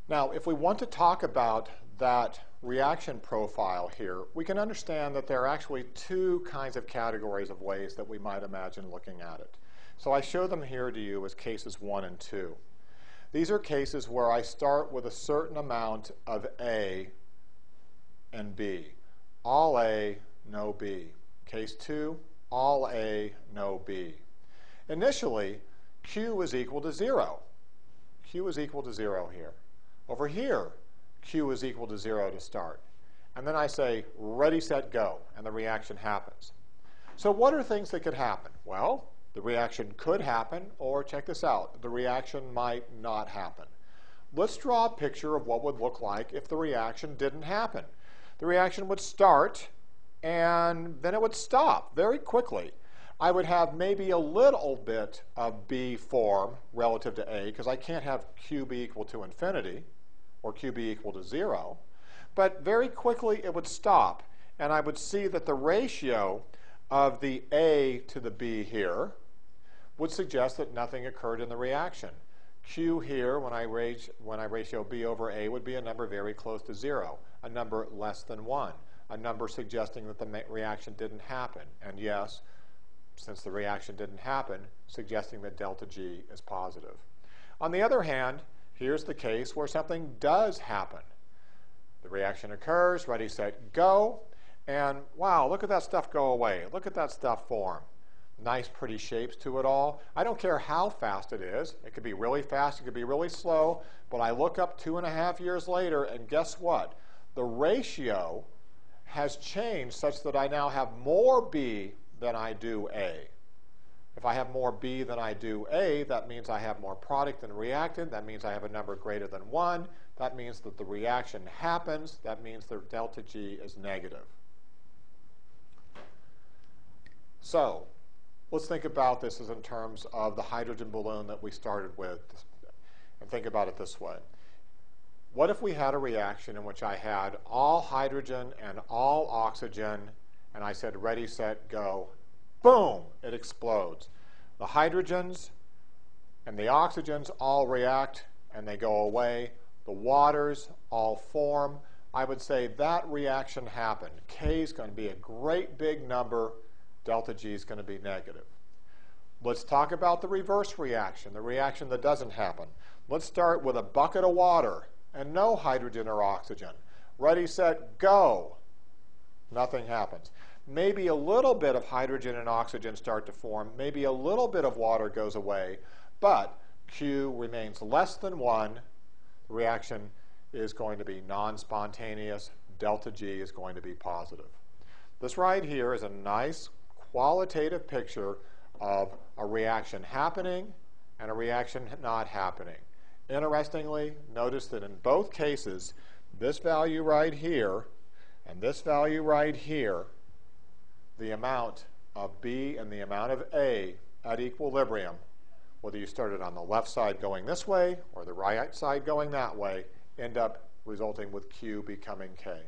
Now, if we want to talk about that reaction profile here, we can understand that there are actually two kinds of categories of ways that we might imagine looking at it. So I show them here to you as cases 1 and 2. These are cases where I start with a certain amount of A and B. All A, no B. Case 2, all A, no B. Initially, Q is equal to 0. Q is equal to 0 here. Over here, Q is equal to 0 to start. And then I say, ready, set, go, and the reaction happens. So what are things that could happen? Well, the reaction could happen, or check this out, the reaction might not happen. Let's draw a picture of what would look like if the reaction didn't happen. The reaction would start, and then it would stop very quickly. I would have maybe a little bit of B form relative to A, because I can't have QB equal to infinity, or QB equal to 0. But very quickly it would stop, and I would see that the ratio of the A to the B here would suggest that nothing occurred in the reaction. Q here, when I ratio B over A, would be a number very close to 0, a number less than 1, a number suggesting that the reaction didn't happen. And yes, since the reaction didn't happen, suggesting that delta G is positive. On the other hand, here's the case where something does happen. The reaction occurs, ready, set, go, and wow, look at that stuff go away. Look at that stuff form. Nice, pretty shapes to it all. I don't care how fast it is. It could be really fast, it could be really slow, but I look up 2.5 years later, and guess what? The ratio has changed such that I now have more B than I do A. If I have more B than I do A, that means I have more product than reactant. That means I have a number greater than 1. That means that the reaction happens. That means the delta G is negative. So let's think about this as in terms of the hydrogen balloon that we started with, and think about it this way. What if we had a reaction in which I had all hydrogen and all oxygen, and I said ready, set, go? Boom, it explodes. The hydrogens and the oxygens all react and they go away. The waters all form. I would say that reaction happened. K is going to be a great big number. Delta G is going to be negative. Let's talk about the reverse reaction, the reaction that doesn't happen. Let's start with a bucket of water and no hydrogen or oxygen. Ready, set, go. Nothing happens. Maybe a little bit of hydrogen and oxygen start to form. Maybe a little bit of water goes away, but Q remains less than 1. The reaction is going to be non-spontaneous. Delta G is going to be positive. This right here is a nice qualitative picture of a reaction happening and a reaction not happening. Interestingly, notice that in both cases, this value right here and this value right here, the amount of B and the amount of A at equilibrium, whether you started on the left side going this way or the right side going that way, end up resulting with Q becoming K.